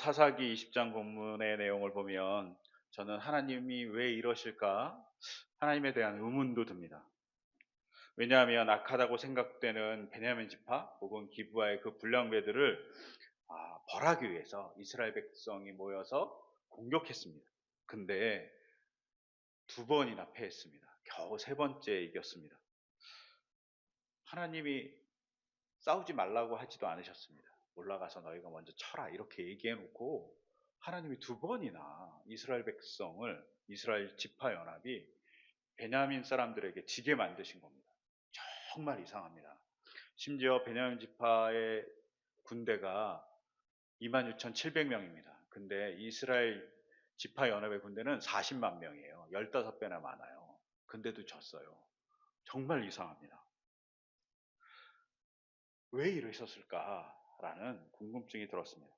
사사기 20장 본문의 내용을 보면 저는 하나님이 왜 이러실까? 하나님에 대한 의문도 듭니다. 왜냐하면 악하다고 생각되는 베냐민 지파 혹은 기브아의 그 불량배들을 벌하기 위해서 이스라엘 백성이 모여서 공격했습니다. 근데 두 번이나 패했습니다. 겨우 세 번째 이겼습니다. 하나님이 싸우지 말라고 하지도 않으셨습니다. 올라가서 너희가 먼저 쳐라 이렇게 얘기해 놓고 하나님이 두 번이나 이스라엘 백성을 이스라엘 지파 연합이 베냐민 사람들에게 지게 만드신 겁니다. 정말 이상합니다. 심지어 베냐민 지파의 군대가 26,700명입니다. 근데 이스라엘 지파 연합의 군대는 40만 명이에요. 15배나 많아요. 근데도 졌어요. 정말 이상합니다. 왜 이러셨을까라는 궁금증이 들었습니다.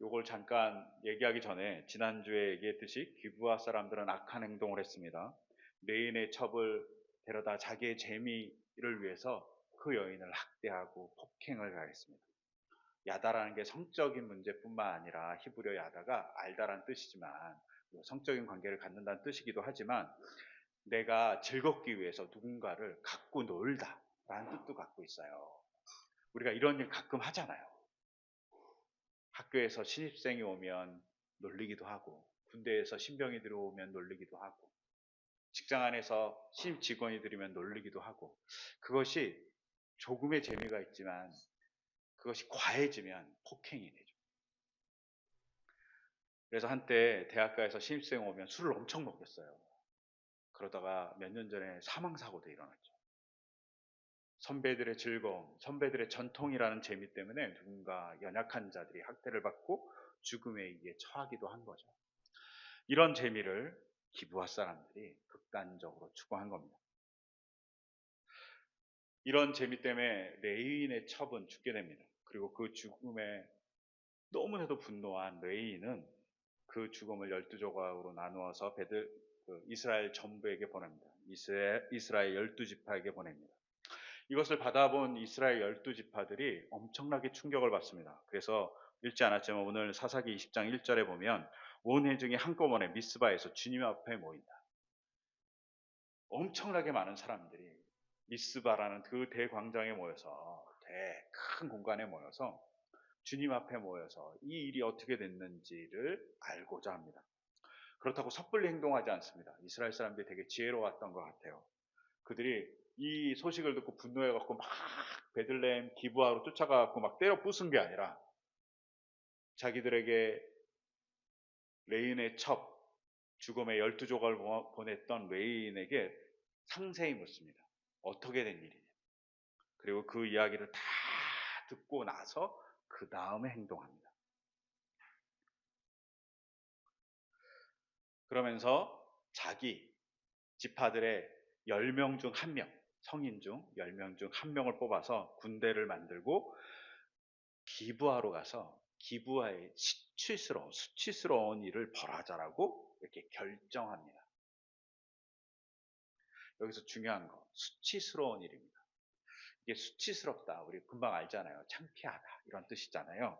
요걸 잠깐 얘기하기 전에 지난주에 얘기했듯이 기브아 사람들은 악한 행동을 했습니다. 레인의 첩을 데려다 자기의 재미를 위해서 그 여인을 학대하고 폭행을 가했습니다. 야다라는 게 성적인 문제뿐만 아니라 히브리어 야다가 알다란 뜻이지만 성적인 관계를 갖는다는 뜻이기도 하지만 내가 즐겁기 위해서 누군가를 갖고 놀다라는 뜻도 갖고 있어요. 우리가 이런 일 가끔 하잖아요. 학교에서 신입생이 오면 놀리기도 하고 군대에서 신병이 들어오면 놀리기도 하고 직장 안에서 신입 직원이 들으면 놀리기도 하고 그것이 조금의 재미가 있지만 그것이 과해지면 폭행이 되죠. 그래서 한때 대학가에서 신입생 오면 술을 엄청 먹였어요. 그러다가 몇 년 전에 사망사고도 일어났죠. 선배들의 즐거움, 선배들의 전통이라는 재미 때문에 누군가 연약한 자들이 학대를 받고 죽음에 이게 처하기도 한 거죠. 이런 재미를 기브아 사람들이 극단적으로 추구한 겁니다. 이런 재미 때문에 레인의 첩은 죽게 됩니다. 그리고 그 죽음에 너무나도 분노한 레인은 그 죽음을 12조각으로 나누어서 이스라엘 전부에게 보냅니다. 이스라엘 12지파에게 보냅니다. 이것을 받아본 이스라엘 12지파들이 엄청나게 충격을 받습니다. 그래서 읽지 않았지만 오늘 사사기 20장 1절에 보면 온 회중이 한꺼번에 미스바에서 주님 앞에 모인다. 엄청나게 많은 사람들이 미스바라는 그 대광장에 모여서 큰 공간에 모여서 주님 앞에 모여서 이 일이 어떻게 됐는지를 알고자 합니다. 그렇다고 섣불리 행동하지 않습니다. 이스라엘 사람들이 되게 지혜로웠던 것 같아요. 그들이 이 소식을 듣고 분노해갖고 막 베들레헴 기브아로 쫓아가갖고 막 때려 부순 게 아니라 자기들에게 레인의 첩, 죽음의 12조각을 보냈던 레인에게 상세히 묻습니다. 어떻게 된 일이냐. 그리고 그 이야기를 다 듣고 나서 그 다음에 행동합니다. 그러면서 자기 지파들의 10명 중 1명, 성인 중 10명 중 1명을 뽑아서 군대를 만들고 기브아로 가서 기브아의 수치스러운 일을 벌하자라고 이렇게 결정합니다. 여기서 중요한 거, 수치스러운 일입니다. 이게 수치스럽다. 우리 금방 알잖아요. 창피하다. 이런 뜻이잖아요.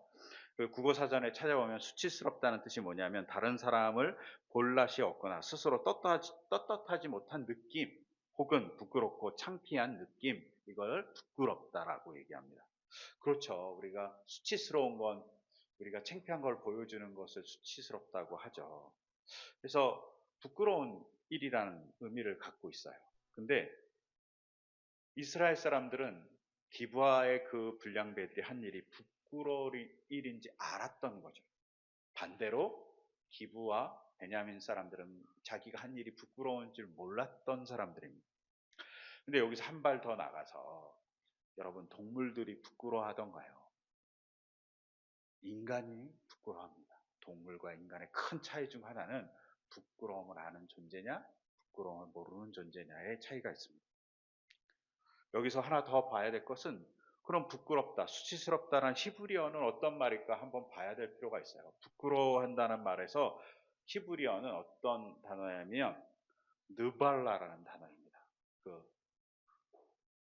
그 국어사전에 찾아보면 수치스럽다는 뜻이 뭐냐면 다른 사람을 볼낯이 없거나 스스로 떳떳하지 못한 느낌 혹은 부끄럽고 창피한 느낌 이걸 부끄럽다라고 얘기합니다. 그렇죠. 우리가 수치스러운 건 우리가 창피한 걸 보여주는 것을 수치스럽다고 하죠. 그래서 부끄러운 일이라는 의미를 갖고 있어요. 근데 이스라엘 사람들은 기브아의 그 불량배들이 한 일이 부끄러울 일인지 알았던 거죠. 반대로 기브아 베냐민 사람들은 자기가 한 일이 부끄러운 줄 몰랐던 사람들입니다. 근데 여기서 한 발 더 나가서 여러분 동물들이 부끄러워하던가요? 인간이 부끄러워합니다. 동물과 인간의 큰 차이 중 하나는 부끄러움을 아는 존재냐, 부끄러움을 모르는 존재냐의 차이가 있습니다. 여기서 하나 더 봐야 될 것은 그럼 부끄럽다, 수치스럽다는 히브리어는 어떤 말일까 한번 봐야 될 필요가 있어요. 부끄러워한다는 말에서 히브리어는 어떤 단어냐면 느발라라는 단어입니다. 그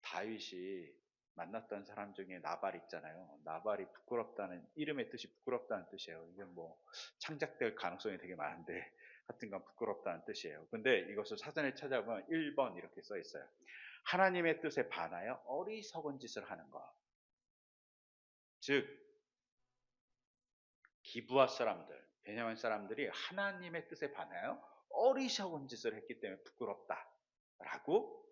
다윗이 만났던 사람 중에 나발 있잖아요. 나발이 부끄럽다는, 이름의 뜻이 부끄럽다는 뜻이에요. 이게 뭐 창작될 가능성이 되게 많은데 하여튼간 부끄럽다는 뜻이에요. 근데 이것을 사전에 찾아보면 1번 이렇게 써 있어요. 하나님의 뜻에 반하여 어리석은 짓을 하는 것. 즉 기브아 사람들, 베냐민 사람들이 하나님의 뜻에 반하여 어리석은 짓을 했기 때문에 부끄럽다라고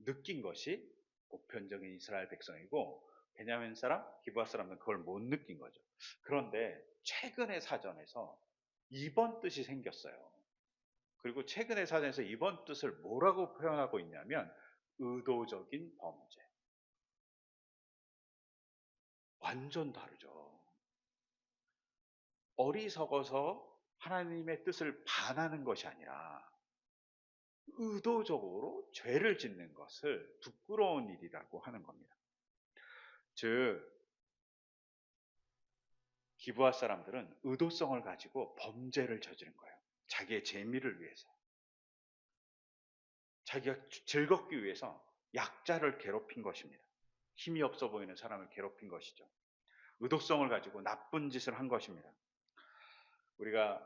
느낀 것이 보편적인 이스라엘 백성이고, 베냐민 사람, 기브아 사람은 그걸 못 느낀 거죠. 그런데 최근의 사전에서 이번 뜻이 생겼어요. 그리고 최근의 사전에서 이번 뜻을 뭐라고 표현하고 있냐면 의도적인 범죄. 완전 다르죠. 어리석어서 하나님의 뜻을 반하는 것이 아니라 의도적으로 죄를 짓는 것을 부끄러운 일이라고 하는 겁니다. 즉 기브아 사람들은 의도성을 가지고 범죄를 저지른 거예요. 자기의 재미를 위해서. 자기가 즐겁기 위해서 약자를 괴롭힌 것입니다. 힘이 없어 보이는 사람을 괴롭힌 것이죠. 의도성을 가지고 나쁜 짓을 한 것입니다. 우리가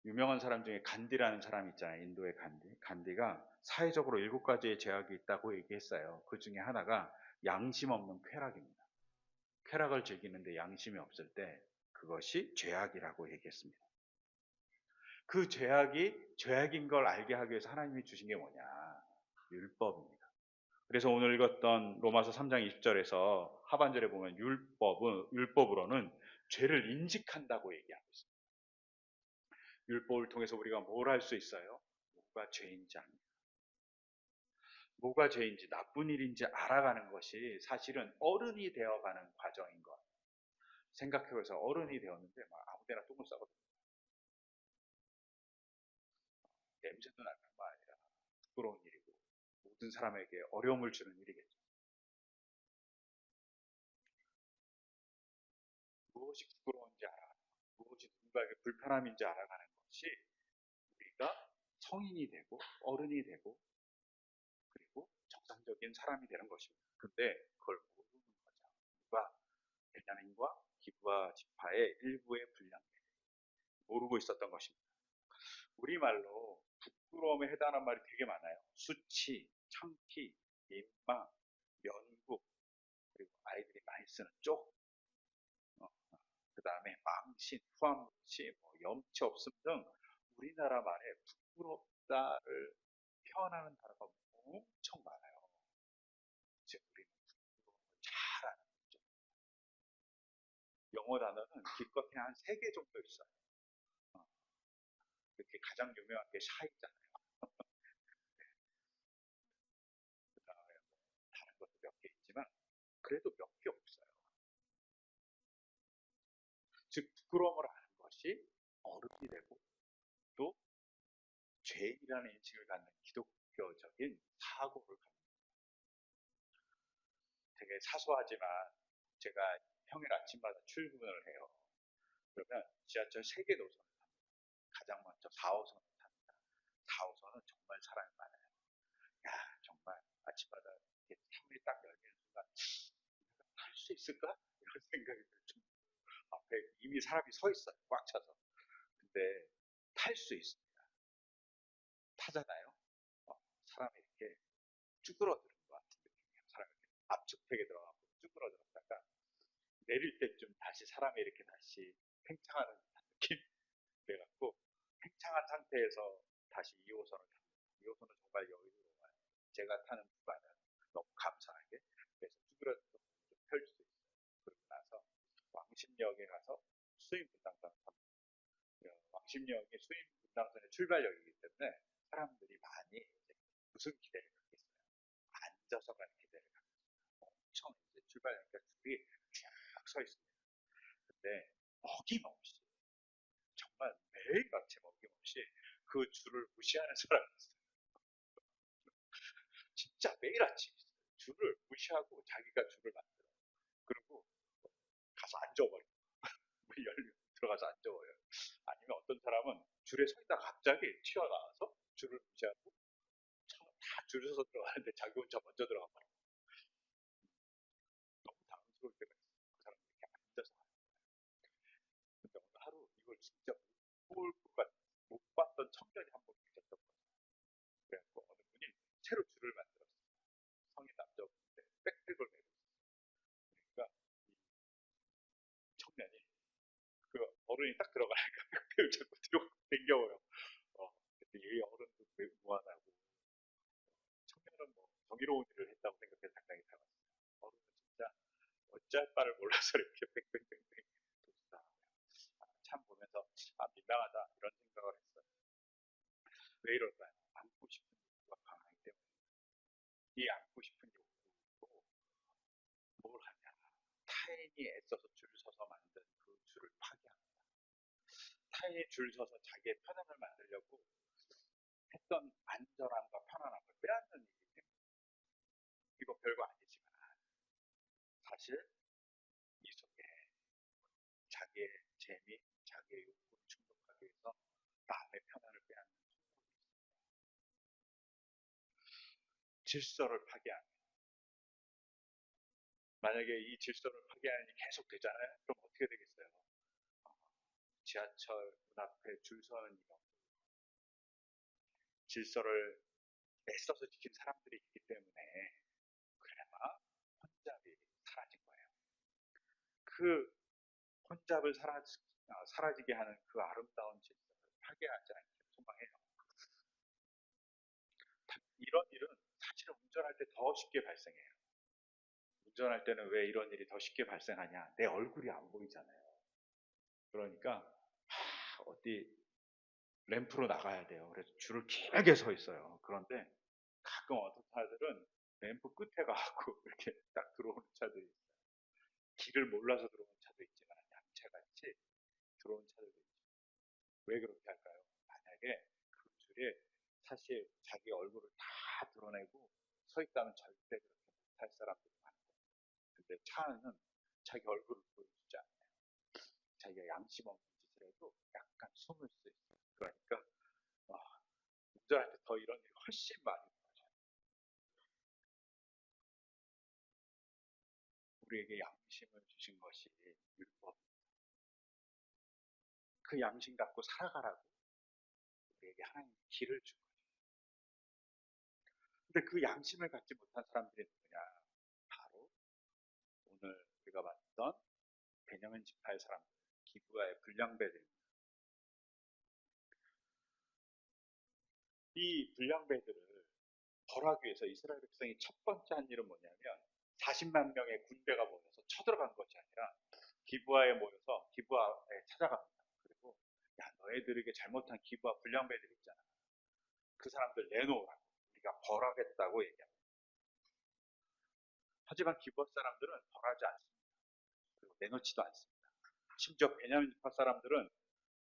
유명한 사람 중에 간디라는 사람이 있잖아요. 인도의 간디. 간디가 사회적으로 7가지의 죄악이 있다고 얘기했어요. 그 중에 하나가 양심 없는 쾌락입니다. 쾌락을 즐기는데 양심이 없을 때 그것이 죄악이라고 얘기했습니다. 그 죄악이 죄악인 걸 알게 하기 위해서 하나님이 주신 게 뭐냐? 율법입니다. 그래서 오늘 읽었던 로마서 3장 20절에서 하반절에 보면 율법으로는 죄를 인식한다고 얘기하고 있습니다. 율법을 통해서 우리가 뭘 할 수 있어요? 뭐가 죄인지 압니다. 뭐가 죄인지 나쁜 일인지 알아가는 것이 사실은 어른이 되어가는 과정인 것. 생각해보세요. 어른이 되었는데 막 아무데나 똥을 싸거든요. 냄새도 날 뿐만 아니라 부끄러운 일이고 모든 사람에게 어려움을 주는 일이겠죠. 무엇이 부끄러운지 알아가는 것, 무엇이 누군가에게 불편함인지 알아가는 것이 우리가 성인이 되고 어른이 되고 그리고 정상적인 사람이 되는 것입니다. 근데 그걸 모르는 거죠. 누가 베냐민과 기브아 지파의 일부의 분량을 모르고 있었던 것입니다. 우리말로 부끄러움에 해당하는 말이 되게 많아요. 수치, 창피, 민망, 면국, 그리고 아이들이 많이 쓰는 쪽, 그 다음에 망신, 후함치, 뭐 염치 없음 등 우리나라 말에 부끄럽다를 표현하는 단어가 엄청 많아요. 즉 우리는 부끄러움을 잘 아는 거죠. 영어 단어는 기껏해 한 3개 정도 있어요. 어, 이렇게 가장 유명한 게 샤이잖아요. 그 다음에 다른 것도 몇 개 있지만 그래도 몇 개 없어요. 즉 부끄러움을 아는 것이 어른이 되고 또 죄인이라는 인식을 갖는 기독교적인 사고를 갖는, 되게 사소하지만 제가 평일 아침마다 출근을 해요. 그러면 지하철 3개 노선을 탑니다. 가장 먼저 4호선을 탑니다. 4호선은 정말 사람이 많아요. 야, 정말 아침마다 이렇게 창문이 딱 열리는 순간 탈 수 있을까? 이런 생각이 들죠. 앞에 이미 사람이 서 있어요. 꽉 차서. 근데 탈 수 있습니다. 타잖아요. 사람이 이렇게 쭈그러드는 것 같은 느낌이에요. 사람이 이렇게 압축팩에 들어가고 쭈그러들었다가 내릴 때쯤 다시 사람이 이렇게 다시 팽창하는 느낌? 그래갖고 팽창한 상태에서 다시 2호선을 탑니다. 2호선은 정말 여유로워요. 제가 타는 구간은 너무 감사하게. 그래서 쭈그러들어서 좀 펼 수 있어요. 그러고 나서 왕십역에 가서 수입분당선을 탑니다. 왕십역이 수입분당선의 출발역이기 때문에 사람들이 많이 이제 무슨 기대를 갖고 있어요? 앉아서 가는 기대를 갖고 있어요. 엄청 이제 출발역에 줄이 쭉 서 있습니다. 근데 어김없이 정말 매일같이 어김없이 그 줄을 무시하는 사람이 있어요. 진짜 매일 아침 있어요. 줄을 무시하고 자기가 줄을 만들어. 그리고 가서 앉아버려. 문이 열리면 들어가서 앉아버려요. 아니면 어떤 사람은 줄에 서 있다가 갑자기 튀어나와서 줄을 무시하고 다 줄을 서서 들어가는데 자기 혼자 먼저 들어가 버려. 들어올 때가 있어요. 그 사람이 이렇게 앉아서 하는 거예요. 근데 어느 하루 이걸 진짜 못 봤던 청년이 한 분 계셨던 거예요. 그래갖고 어느 분이 새로 줄을 만들었어요. 성인 남자분인데 백팩을 메고 있어요. 그러니까 이 청년이 그 어른이 딱 들어가니까 백팩을 자꾸 뒤로 당겨워요. 근데 이 어른도 무한하고 청년은 뭐 정의로운 일을 했다고 생각해서 당당히 살았어요. 어른은 진짜 어찌할 바를 몰라서 이렇게 뺑뺑뺑뺑 돕니다. 참 보면서 민망하다 이런 생각을 했어요. 왜 이럴까요? 안고 싶은 욕구가 강하기 때문에 이 안고 싶은 욕구로 뭘 하냐? 타인이 애써서 줄 서서 만든 그 줄을 파괴합니다. 타인이 줄 서서 자기의 편안을 만들려고 했던 안전함과 편안함을 빼앗는 일이기 때문에 이거 별거 아니지만 사실 이 속에 자기의 재미, 자기의 욕구를 충족하기 위해서 남의 편안을 빼앗는 질서를 파괴하는. 만약에 이 질서를 파괴하는 일이 계속 되잖아요. 그럼 어떻게 되겠어요? 지하철 문 앞에 줄 서는 이런 질서를 애써서 지킨 사람들이 있기 때문에 그나마 혼잡이 사라진 거예요. 그 혼잡을 사라지게 하는 그 아름다운 질서를 파괴하지 않기를 소망해요. 이런 일은 사실은 운전할 때 더 쉽게 발생해요. 운전할 때는 왜 이런 일이 더 쉽게 발생하냐? 내 얼굴이 안 보이잖아요. 그러니까 어디 램프로 나가야 돼요. 그래서 줄을 길게 서 있어요. 그런데 가끔 어떤 차들은 램프 끝에 가고 이렇게 딱 들어오는 차들이 있어요. 길을 몰라서 들어오는 차도 있지만 양채같이 들어오는 차들도 있죠. 왜 그렇게 할까요? 만약에 그 줄에 사실 자기 얼굴을 다 드러내고 서 있다면 절대 그렇게 못할 사람들이 많아요. 근데 차는 자기 얼굴을 보여주지 않아요. 자기가 양심 없는 짓을 해도 약간 숨을 수 있어요. 그러니까 운전할 때 더 이런 일이 훨씬 많이 벌어져요. 우리에게 양심을 주신 것이 율법. 그 양심 갖고 살아가라고 우리에게 하나님이 길을 준 거죠. 근데 그 양심을 갖지 못한 사람들이 누구냐? 바로 오늘 우리가 봤던 베냐민 지파의 사람들, 기브아의 불량배들입니다. 이 불량배들을 벌하기 위해서 이스라엘 백성이 첫 번째 한 일은 뭐냐면 40만 명의 군대가 모여서 쳐들어간 것이 아니라 기브아에 모여서 기브아에 찾아갑니다. 그리고 야 너희들에게 잘못한 기브아 불량배들 있잖아. 그 사람들 내놓으라고 우리가 벌하겠다고 얘기합니다. 하지만 기브아 사람들은 벌하지 않습니다. 그리고 내놓지도 않습니다. 심지어 베냐민 지파 사람들은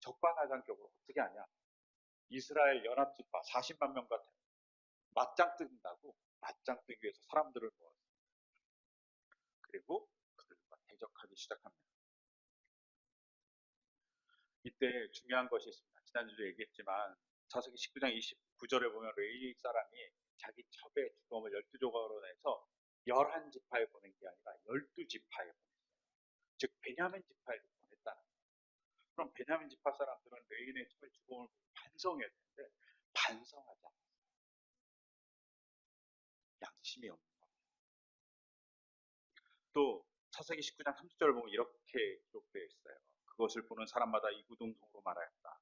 적반하장격으로 어떻게 하냐? 이스라엘 연합 지파 40만 명 같은 맞짱 뜬다고 맞짱 뜨기 위해서 사람들을 모았습니다. 그리고 그들과 대적하기 시작합니다. 이때 중요한 것이 있습니다. 지난주도 얘기했지만 사사기 19장 29절에 보면 레위 사람이 자기 첩의 주검을 12조각으로 내서 11지파에 보낸 게 아니라 12지파에 보냈어요. 즉 베냐민 지파에 보냈다는 거예요. 그럼 베냐민 지파 사람들은 레위의 첩의 주검을 반성해야 되는데 반성하지 않았어요. 양심이 없는 거예요. 또 사사기 19장 30절을 보면 이렇게 기록되어 있어요. 그것을 보는 사람마다 이구동성으로 말하였다.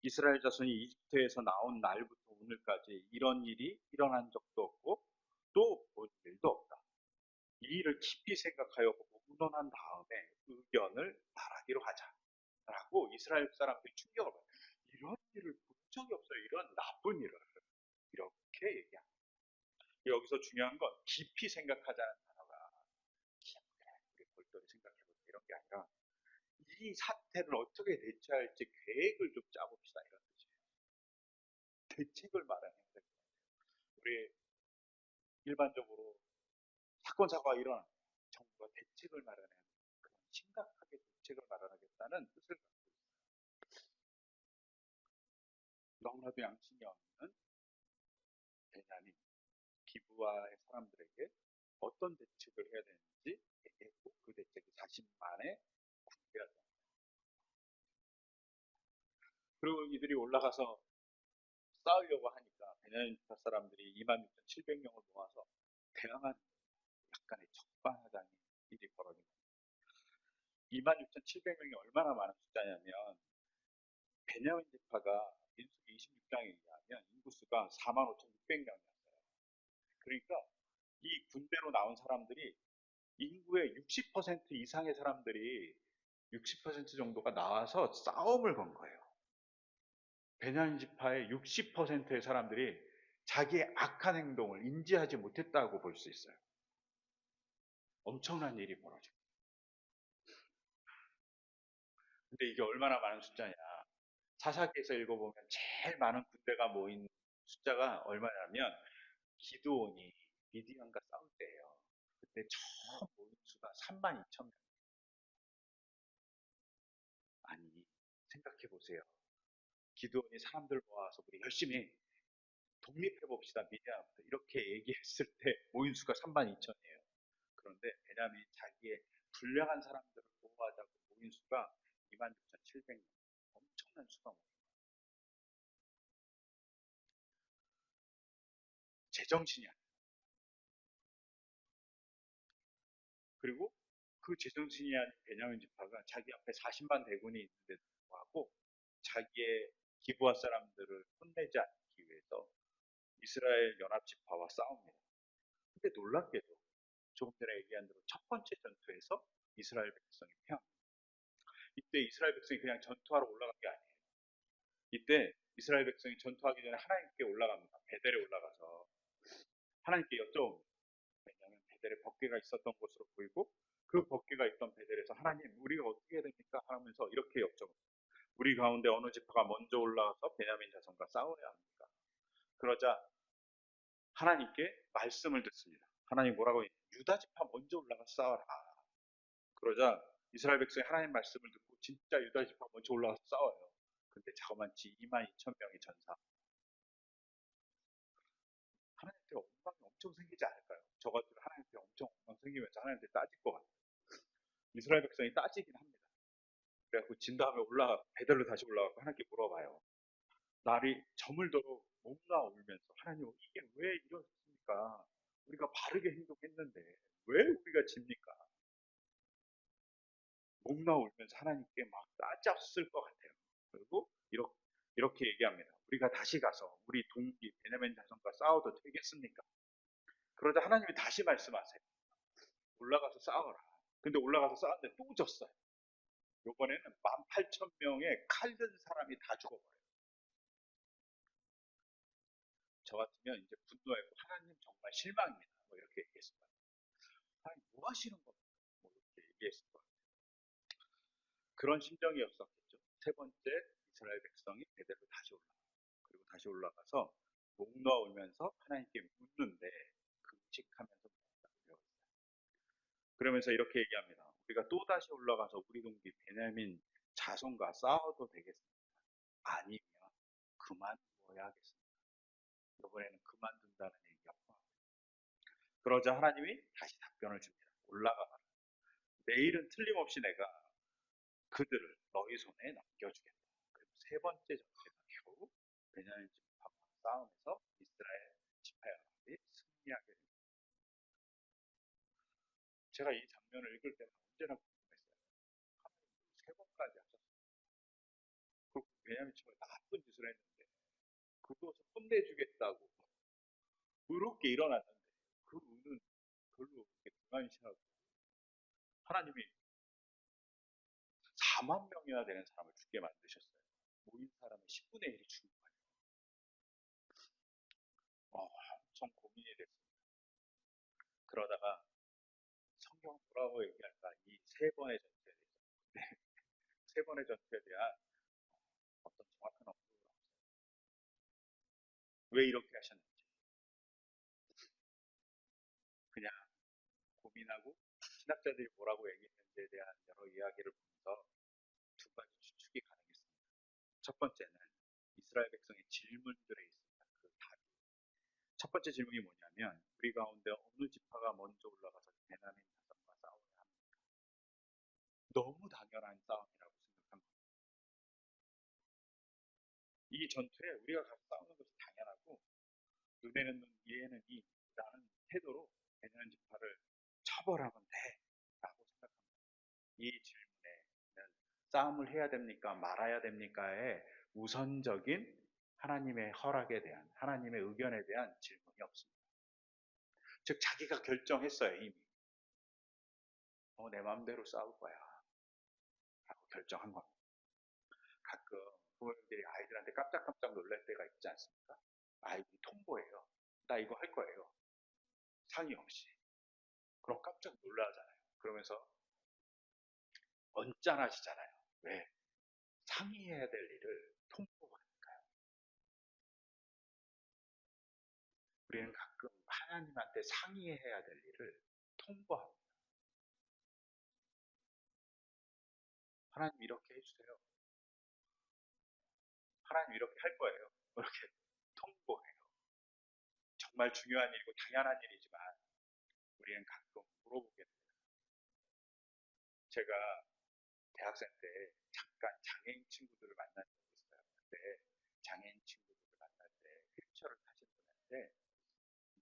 이스라엘 자손이 이집트에서 나온 날부터 오늘까지 이런 일이 일어난 적도 없고 또 본 일도 없다. 이 일을 깊이 생각하여 보고 의논한 다음에 의견을 말하기로 하자라고 이스라엘 사람들이 충격을 받아요. 이런 일을 본 적이 없어요. 이런 나쁜 일을 이렇게 얘기합니다. 여기서 중요한 건 깊이 생각하자는 단어가 그냥 우리 골똘히 생각해보자 이런 게 아니라 이 사태를 어떻게 대처할지 계획을 좀 짜봅시다 이런 뜻이에요. 대책을 말하는 거예요. 우리 일반적으로 사건 사고가 일어나 정부가 대책을 마련해야 그런 심각하게 대책을 마련하겠다는 뜻을 갖고 있어요. 너무나도 양심이 없는 베냐민 기브아의 사람들에게 어떤 대책을 해야 되는지 대했고 그 대책이 40만의 군대였다. 그리고 이들이 올라가서 싸우려고 하니까 베냐민 지파 사람들이 26,700명을 모아서 대항하는 약간의 적반하장의 일이 벌어진 거예요. 26,700명이 얼마나 많은 숫자냐면 베냐민 지파가 민수기 26장에 의하면 인구수가 45,600명이었어요. 그러니까 이 군대로 나온 사람들이 인구의 60% 이상의 사람들이 60% 정도가 나와서 싸움을 건 거예요. 베냐민 지파의 60%의 사람들이 자기의 악한 행동을 인지하지 못했다고 볼 수 있어요. 엄청난 일이 벌어지고. 근데 이게 얼마나 많은 숫자냐. 사사기에서 읽어보면 제일 많은 군대가 모인 숫자가 얼마냐면 기드온이 미디안과 싸울 때예요. 그때 처음 모인 수가 32,000명. 아니, 생각해 보세요. 기드온이 사람들 모아서 우리 열심히 독립해 봅시다. 미디안부터 이렇게 얘기했을 때 모인 수가 32,000이에요. 그런데 베냐민이 자기의 불량한 사람들을 보호하자고 모인 수가 26,700명. 엄청난 수가 모인 거예요. 제정신이 아니에요. 그리고 그 제정신이 아닌 베냐민 지파가 자기 앞에 40만 대군이 있는데도 불구하고 자기의 기브아 사람들을 혼내지 않기 위해서 이스라엘 연합 지파와 싸웁니다. 근데 놀랍게도 조금 전에 얘기한 대로 첫 번째 전투에서 이스라엘 백성이 패합니다. 이때 이스라엘 백성이 그냥 전투하러 올라간 게 아니에요. 이때 이스라엘 백성이 전투하기 전에 하나님께 올라갑니다. 베델에 올라가서 하나님께 여쭤옵니다. 왜냐하면 베델에 번개가 있었던 곳으로 보이고 그 번개가 있던 베델에서 하나님 우리가 어떻게 해야 됩니까? 하면서 이렇게 여쭤봅니다. 우리 가운데 어느 지파가 먼저 올라가서 베냐민 자손과 싸워야 합니까? 그러자 하나님께 말씀을 듣습니다. 하나님 뭐라고 했냐? 유다 지파 먼저 올라가 싸워라. 그러자 이스라엘 백성이 하나님 말씀을 듣고 진짜 유다 지파 먼저 올라가서 싸워요. 근데 자그마치 22,000명의 전사. 하나님한테 엉망이 엄청 생기지 않을까요? 저 같으면 하나님한테 엄청 엉망 생기면서 하나님한테 따질 것 같아요. 이스라엘 백성이 따지긴 합니다. 그래갖고 진 다음에 베델로 다시 올라가고 하나님께 물어봐요. 날이 저물도록 몸나 울면서 하나님 이게 왜 이렇습니까? 우리가 바르게 행동했는데 왜 우리가 집니까? 몸나 울면서 하나님께 막 따졌을 것 같아요. 그리고 이렇게 얘기합니다. 우리가 다시 가서 우리 동기 베냐민 자손과 싸워도 되겠습니까? 그러자 하나님이 다시 말씀하세요. 올라가서 싸워라. 근데 올라가서 싸웠는데 또 졌어요. 이번에는 18,000명의 칼 든 사람이 다 죽어버려요. 저 같으면 이제 분노했고 하나님 정말 실망입니다. 뭐 이렇게 얘기했을 거예요. 하나님 뭐 하시는 겁니까? 뭐 이렇게 얘기했을 거예요. 그런 심정이었었겠죠. 세 번째 이스라엘 백성이 베델로 다시 올라가요. 그리고 다시 올라가서 목 놓아 울면서 하나님께 묻는데 금식하면서 묻는다고 배웠어요. 그러면서 이렇게 얘기합니다. 우리가 또 다시 올라가서 우리 동기 베냐민 자손과 싸워도 되겠습니까? 아니면 그만둬야 하겠습니다. 이번에는 그만둔다는 얘기가 포함됩니다. 그러자 하나님이 다시 답변을 줍니다. 올라가라. 내일은 틀림없이 내가 그들을 너희 손에 넘겨주겠다. 그리고 세 번째 전제가 겨우 베냐민 지파 싸움에서 이스라엘 지파야들이 승리하게 됩니다. 제가 이 장면을 읽을 때는 언제나 궁금했어요. 하나님 세 번까지 하셨어요. 그 베냐민 지파가 나쁜 짓을 했는데 그것을 혼내주겠다고 그렇게 일어났는데 그 운은 별로 그렇게 등한시하고 하나님이 4만 명이나 되는 사람을 죽게 만드셨어요. 모인 사람의 10분의 1이 죽은 거예요. 엄청 고민이 됐습니다. 그러다가 성경 뭐라고 얘기할까? 이 세 번의 전투에 대해서. 네, 세 번의 전투에 대한 어떤 정확한 언급은 없어요. 왜 이렇게 하셨는지. 그냥 고민하고 신학자들이 뭐라고 얘기했는지에 대한 여러 이야기를 보면서 두 가지 추측이 가능했습니다. 첫 번째는 이스라엘 백성의 질문들에 있습니다. 그 답이. 첫 번째 질문이 뭐냐면 우리 가운데 어느 지파가 먼저 올라가서 베냐민 자손과 싸워야 합니까? 너무 당연한 싸움이라고 생각한 거예요. 이 전투에 우리가 가서 싸우는 것이 당연하고 눈에는 눈, 이에는 이라는 태도로 베냐민 지파를 처벌하면 돼라고 생각합니다. 이 질문에는 싸움을 해야 됩니까? 말아야 됩니까?의 우선적인 하나님의 허락에 대한, 하나님의 의견에 대한 질문이 없습니다. 즉 자기가 결정했어요. 이미 내 마음대로 싸울 거야 라고 결정한 겁니다. 가끔 부모님들이 아이들한테 깜짝깜짝 놀랄 때가 있지 않습니까? 아이들이 통보해요. 나 이거 할 거예요. 상의 없이. 그럼 깜짝 놀라잖아요. 그러면서 언짢아지잖아요. 왜? 상의해야 될 일을 통보하니까요. 우리는 가끔 하나님한테 상의해야 될 일을 통보합니다. 하나님 이렇게 해주세요. 하나님 이렇게 할 거예요. 이렇게 통보해요. 정말 중요한 일이고 당연한 일이지만 우리는 가끔 물어보게 됩니다. 제가 대학생 때 잠깐 장애인 친구들을 만난 적이 있어요. 근데 장애인 친구들을 만날 때 휠체어를 타신 분한테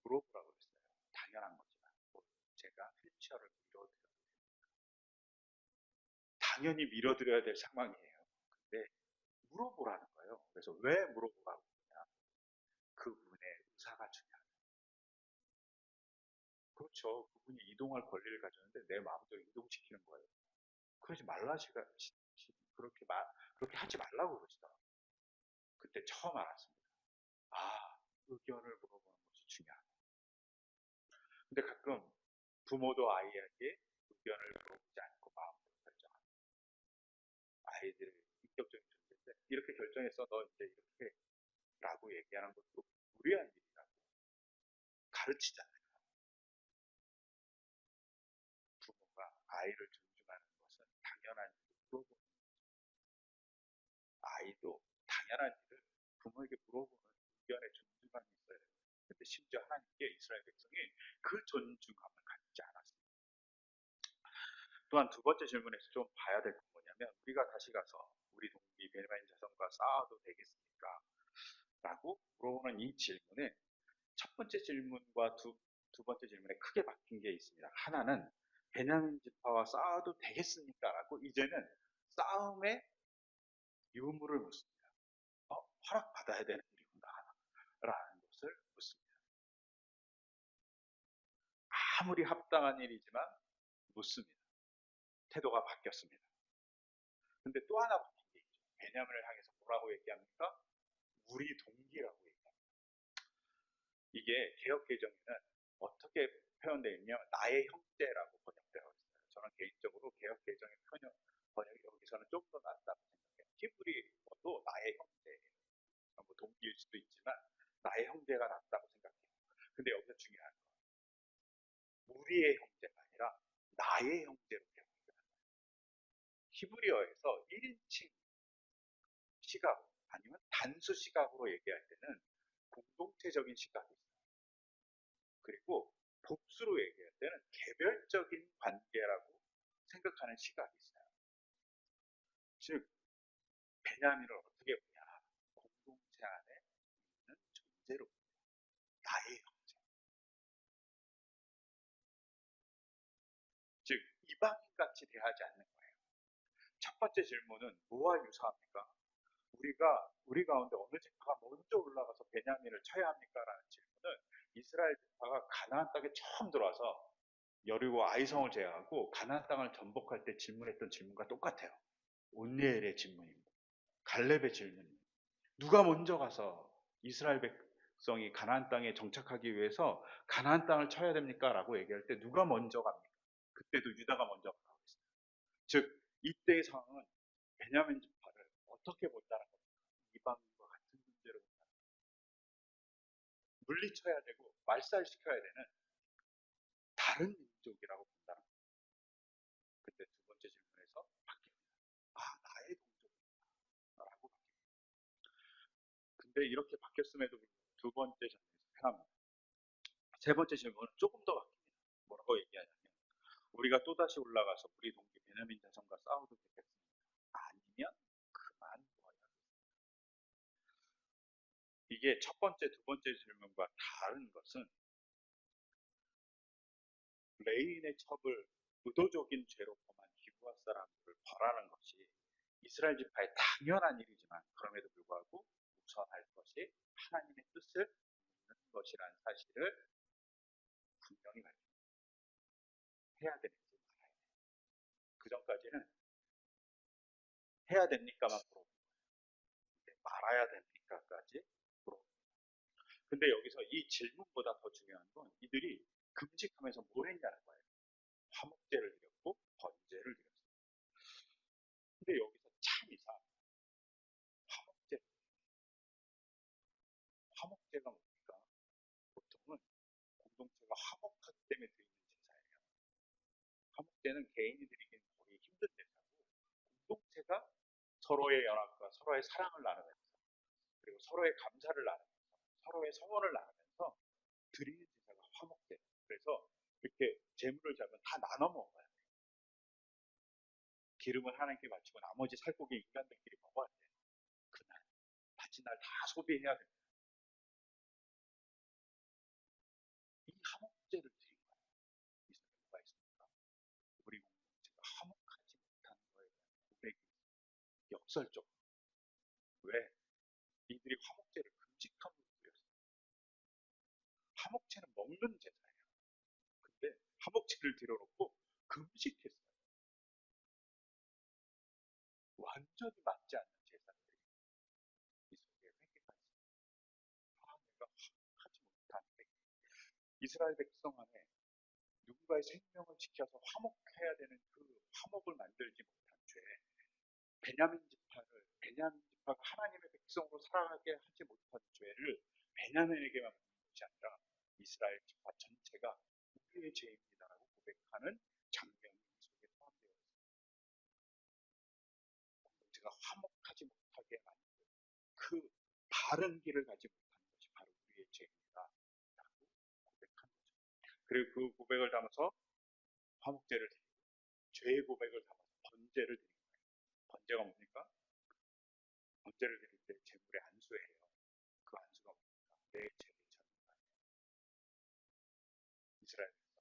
물어보라고 그랬어요. 당연한 거지만 제가 휠체어를 밀어드려도 됩니까? 당연히 밀어드려야 될 상황이에요. 근데 물어보라는 거예요. 그래서 왜 물어보라고 그러냐? 그분의 의사가 중요하다. 그렇죠. 그분이 이동할 권리를 가졌는데 내 마음대로 이동시키는 거예요. 그러지 말라 시가 그렇게 하지 말라고 그러시더라고요. 그때 처음 알았습니다. 아, 의견을 물어보는 것이 중요하다. 근데 가끔 부모도 아이에게 의견을 물어보지 않고 마음대로 결정합니다. 아이들의 인격적인 존재인데 이렇게 결정해서 너 이제 이렇게 라고 얘기하는 것도 무리한 일이라고 가르치잖아요. 부모가 아이를 존중하는 것은 당연한 일을 물어보는 아이도 당연한 일을 부모에게 물어보는 의견의 존중감이 있어야 돼요. 근데 심지어 하나님께 이스라엘 백성이 그 존중감을 갖지 않았습니다. 또한 두 번째 질문에서 좀 봐야 될 건 뭐냐면 우리가 다시 가서 우리 동기 베냐민 자손과 싸워도 되겠습니까? 라고 물어보는 이 질문에 첫 번째 질문과 두 번째 질문에 크게 바뀐 게 있습니다. 하나는 베냐민 지파와 싸워도 되겠습니까? 라고 이제는 싸움의 유무를 묻습니다. 허락받아야 되는 일이구나 라는 것을 묻습니다. 아무리 합당한 일이지만 묻습니다. 태도가 바뀌었습니다. 근데 또 하나 바뀐 게 있죠. 베냐민을 향해서 뭐라고 얘기합니까? 우리 동기라고 얘기합니다. 이게 개역 개정에는 어떻게 표현되어 있냐면 나의 형제라고 번역되어 있어요. 저는 개인적으로 개역 개정의 번역이 여기서는 좀 더 낫다고 생각해요. 히브리어도 나의 형제예요. 뭐 동기일 수도 있지만 나의 형제가 낫다고 생각해요. 근데 여기서 중요한 건 우리의 형제가 아니라 나의 형제로 기억합니다. 히브리어에서 1인칭 시각 아니면 단수 시각으로 얘기할 때는 공동체적인 시각이 있어요. 그리고 복수로 얘기할 때는 개별적인 관계라고 생각하는 시각이 있어요. 즉 베냐민을 어떻게 보냐? 공동체 안에 있는 존재로 나의 형제. 즉 이방인같이 대하지 않는 거예요. 첫 번째 질문은 뭐와 유사합니까? 우리 가운데 어느 지파가 먼저 올라가서 베냐민을 쳐야 합니까? 라는 질문은 이스라엘 지파가 가나안 땅에 처음 들어와서 여리고 아이성을 제외하고 가나안 땅을 전복할 때 질문했던 질문과 똑같아요. 온니엘의 질문입니다. 갈렙의 질문입니다. 누가 먼저 가서 이스라엘 백성이 가나안 땅에 정착하기 위해서 가나안 땅을 쳐야 됩니까? 라고 얘기할 때 누가 먼저 갑니까? 그때도 유다가 먼저 가고 있어요. 즉 이때의 상황은 베냐민 지파를 어떻게 본다는 겁니까? 이방인과 같은 문제로 본다는 겁니다. 물리쳐야 되고 말살시켜야 되는 다른 민족이라고 본다는 겁니다. 근데 두 번째 질문에서 바뀝니다. 나의 동족이라고 바뀝니다. 근데 이렇게 바뀌었음에도 불구하고 두 번째 질문에서 변합니다. 세 번째 질문은 조금 더 바뀝니다. 뭐라고 얘기하냐면 우리가 또다시 올라가서 우리 동기 베냐민 자손과 싸워도 되겠습니다. 아니면 그만둬야 돼. 이게 첫 번째, 두 번째 질문과 다른 것은 레인의 첩을 의도적인 죄로 범한 기브아 사람들을 벌하는 것이 이스라엘 지파의 당연한 일이지만 그럼에도 불구하고 우선할 것이 하나님의 뜻을 묻는 것이라는 사실을 분명히 말합니다. 해야 되는지 말아야 돼요. 그 전까지는 해야 됩니까만 물어보고 말아야 됩니까까지 물어보고. 근데 여기서 이 질문보다 더 중요한 건 이들이 금식하면서 뭘 했냐는 거예요. 화목제를 드렸고 번제를 드렸어요. 근데 여기서 참 이상해요. 화목제. 화목제가 뭡니까? 보통은 공동체가 화목하기 때문에 드리는 제사예요. 화목제는 개인이 드리기는 거의 힘든 제사고 공동체가 서로의 연합과 서로의 사랑을 나누면서 그리고 서로의 감사를 나누면서 서로의 성원을 나누면서 드리는 제사가 화목제. 그래서 이렇게 재물을 잡으면 다 나눠 먹어요. 기름은 하나님께 바치고 나머지 살코기 인간들끼리 먹어야 돼요. 그날 바친 날 다 소비해야 됩니다. 이 화목제를 드린 거예요. 이 속에 뭐가 있습니까? 우리 공동체가 화목하지 못한 거에 대한 고백이 역설적. 왜? 이들이 화목제를 금식함으로 드렸어요. 화목제는 먹는 제사예요. 근데 화목제를 드려놓고 금식했어요. 완전히 맞지 않는 제사들이 이 속에 회개가 있습니다. 아, 내가 화목하지 못한 회개. 이스라엘 백성 안에 누군가의 생명을 지켜서 화목해야 되는 그 화목을 만들지 못한 죄. 베냐민 지파가 하나님의 백성으로 살아가게 하지 못한 죄를 베냐민에게만 묻는 것이 아니라 이스라엘 지파 전체가 우리의 죄입니다라고 고백하는 장면이 이 속에 포함되어 있습니다. 공동체가 화목하지 못하게 만든 그 바른 길을 가지 못하는 것이 바로 우리의 죄입니다라고 고백한 거죠. 그리고 그 고백을 담아서 화목제를 드리고 죄의 고백을 담아서 번제를 드리는 거예요. 번제가 뭡니까? 번제를 드릴 때 제물의 안수예요. 그 안수가 뭡니까? 내 죄를 전가해요. 이스라엘 백성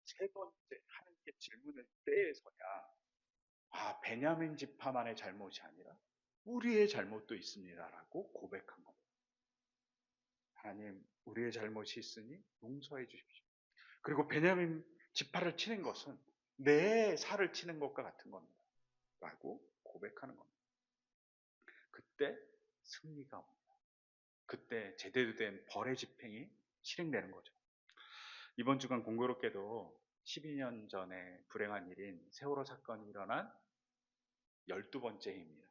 세 번째 하나님께 질문을 때에서야 베냐민 지파만의 잘못이 아니라 우리의 잘못도 있습니다라고 고백한 겁니다. 하나님, 우리의 잘못이 있으니 용서해 주십시오. 그리고 베냐민 지파를 치는 것은 내 살을 치는 것과 같은 겁니다. 라고 고백하는 겁니다. 그때 승리가 옵니다. 그때 제대로 된 벌의 집행이 실행되는 거죠. 이번 주간 공교롭게도 12년 전에 불행한 일인 세월호 사건이 일어난 12번째 해입니다.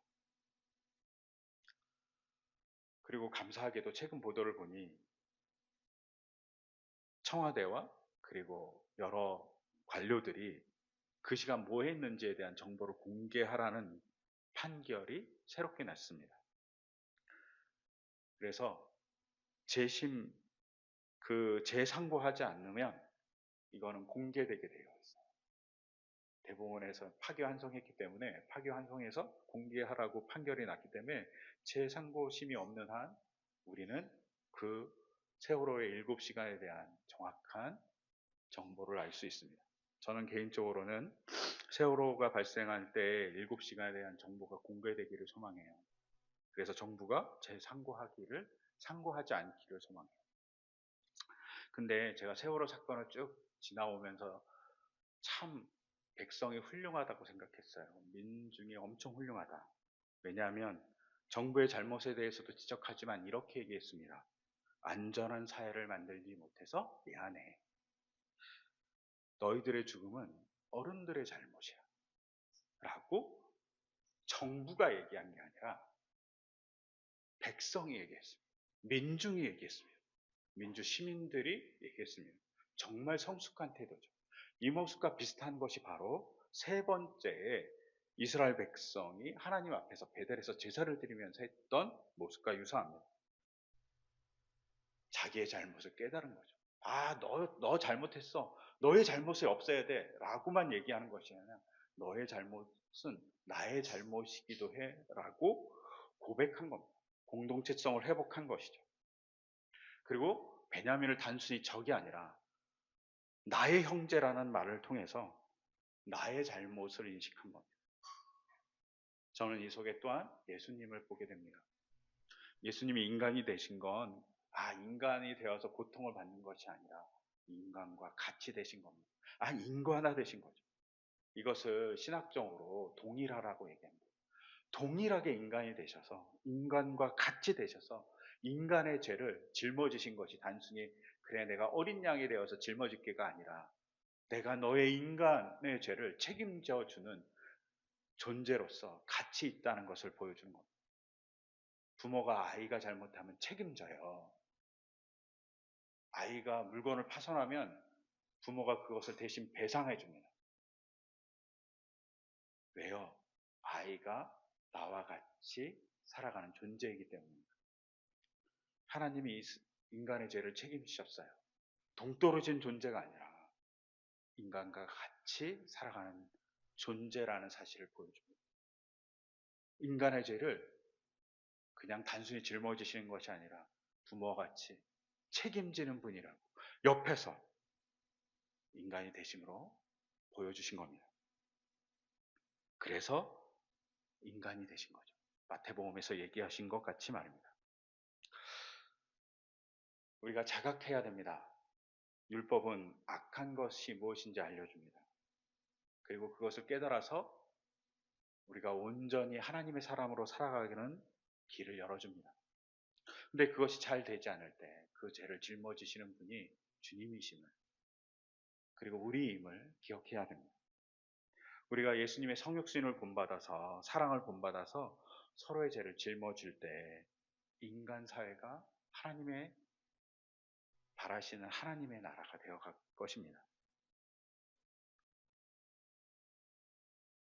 그리고 감사하게도 최근 보도를 보니 청와대와 그리고 여러 관료들이 그 시간 뭐 했는지에 대한 정보를 공개하라는 판결이 새롭게 났습니다. 그래서 재심, 재상고하지 않으면 이거는 공개되게 되어 있어요. 대법원에서 파기환송했기 때문에 파기환송해서 공개하라고 판결이 났기 때문에 재상고심이 없는 한 우리는 그 세월호의 7시간에 대한 정확한 정보를 알 수 있습니다. 저는 개인적으로는 세월호가 발생할 때 7시간에 대한 정보가 공개되기를 소망해요. 그래서 정부가 상고하지 않기를 소망해요. 근데 제가 세월호 사건을 쭉 지나오면서 참 백성이 훌륭하다고 생각했어요. 민중이 엄청 훌륭하다. 왜냐하면 정부의 잘못에 대해서도 지적하지만 이렇게 얘기했습니다. 안전한 사회를 만들지 못해서 미안해. 너희들의 죽음은 어른들의 잘못이야. 라고 정부가 얘기한 게 아니라 백성이 얘기했습니다. 민중이 얘기했습니다. 민주 시민들이 얘기했습니다. 정말 성숙한 태도죠. 이 모습과 비슷한 것이 바로 세 번째에 이스라엘 백성이 하나님 앞에서 베델에서 제사를 드리면서 했던 모습과 유사합니다. 자기의 잘못을 깨달은 거죠. 너 잘못했어. 너의 잘못을 없애야 돼. 라고만 얘기하는 것이 아니라 너의 잘못은 나의 잘못이기도 해라고 고백한 겁니다. 공동체성을 회복한 것이죠. 그리고 베냐민을 단순히 적이 아니라 나의 형제라는 말을 통해서 나의 잘못을 인식한 겁니다. 저는 이 속에 또한 예수님을 보게 됩니다. 예수님이 인간이 되신 건 인간이 되어서 고통을 받는 것이 아니라 인간과 같이 되신 겁니다. 인간화 되신 거죠. 이것을 신학적으로 동일하라고 얘기합니다. 동일하게 인간이 되셔서 인간과 같이 되셔서 인간의 죄를 짊어지신 것이 단순히 그래 내가 어린 양이 되어서 짊어질게가 아니라 내가 너의 인간의 죄를 책임져 주는 존재로서 같이 있다는 것을 보여주는 겁니다. 부모가 아이가 잘못하면 책임져요. 아이가 물건을 파손하면 부모가 그것을 대신 배상해 줍니다. 왜요? 아이가 나와 같이 살아가는 존재이기 때문입니다. 하나님이 인간의 죄를 책임지셨어요. 동떨어진 존재가 아니라 인간과 같이 살아가는 존재라는 사실을 보여줍니다. 인간의 죄를 그냥 단순히 짊어지시는 것이 아니라 부모와 같이 책임지는 분이라고 옆에서 인간이 되심으로 보여주신 겁니다. 그래서 인간이 되신 거죠. 마태복음에서 얘기하신 것 같이 말입니다. 우리가 자각해야 됩니다. 율법은 악한 것이 무엇인지 알려줍니다. 그리고 그것을 깨달아서 우리가 온전히 하나님의 사람으로 살아가기는 길을 열어줍니다. 근데 그것이 잘 되지 않을 때 그 죄를 짊어지시는 분이 주님이심을 그리고 우리임을 기억해야 됩니다. 우리가 예수님의 성육신을 본받아서 사랑을 본받아서 서로의 죄를 짊어질 때 인간 사회가 하나님의 바라시는 하나님의 나라가 되어갈 것입니다.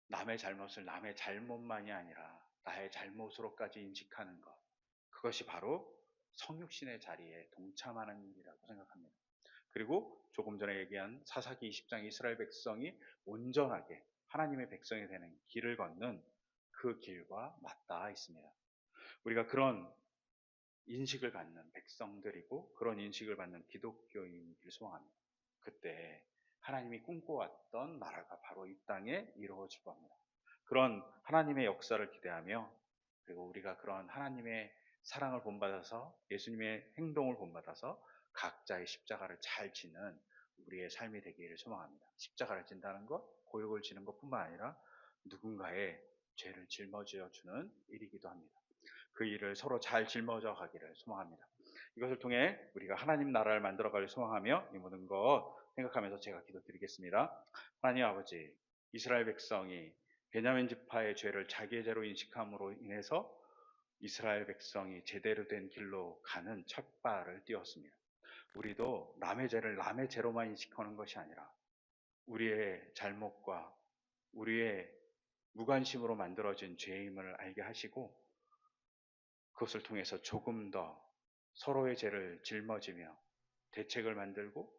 남의 잘못을 남의 잘못만이 아니라 나의 잘못으로까지 인식하는 것, 그것이 바로 성육신의 자리에 동참하는 일이라고 생각합니다. 그리고 조금 전에 얘기한 사사기 20장 이스라엘 백성이 온전하게 하나님의 백성이 되는 길을 걷는 그 길과 맞닿아 있습니다. 우리가 그런 인식을 갖는 백성들이고 그런 인식을 받는 기독교인을 소망합니다. 그때 하나님이 꿈꿔왔던 나라가 바로 이 땅에 이루어질 겁니다. 그런 하나님의 역사를 기대하며 그리고 우리가 그런 하나님의 사랑을 본받아서 예수님의 행동을 본받아서 각자의 십자가를 잘 지는 우리의 삶이 되기를 소망합니다. 십자가를 진다는 것, 고육을 지는 것뿐만 아니라 누군가의 죄를 짊어져 주는 일이기도 합니다. 그 일을 서로 잘 짊어져 가기를 소망합니다. 이것을 통해 우리가 하나님 나라를 만들어 가길 소망하며 이 모든 것 생각하면서 제가 기도드리겠습니다. 하나님 아버지, 이스라엘 백성이 베냐민 지파의 죄를 자기의 죄로 인식함으로 인해서 이스라엘 백성이 제대로 된 길로 가는 첫 발을 띄웠습니다. 우리도 남의 죄를 남의 죄로만 인식하는 것이 아니라 우리의 잘못과 우리의 무관심으로 만들어진 죄임을 알게 하시고 그것을 통해서 조금 더 서로의 죄를 짊어지며 대책을 만들고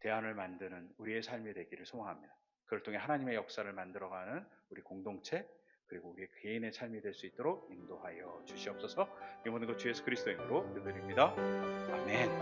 대안을 만드는 우리의 삶이 되기를 소망합니다. 그걸 통해 하나님의 역사를 만들어가는 우리 공동체 그리고 우리 개인의 삶이 될 수 있도록 인도하여 주시옵소서. 이 모든 것 주 예수 그리스도의 이름으로 기도드립니다. 아멘.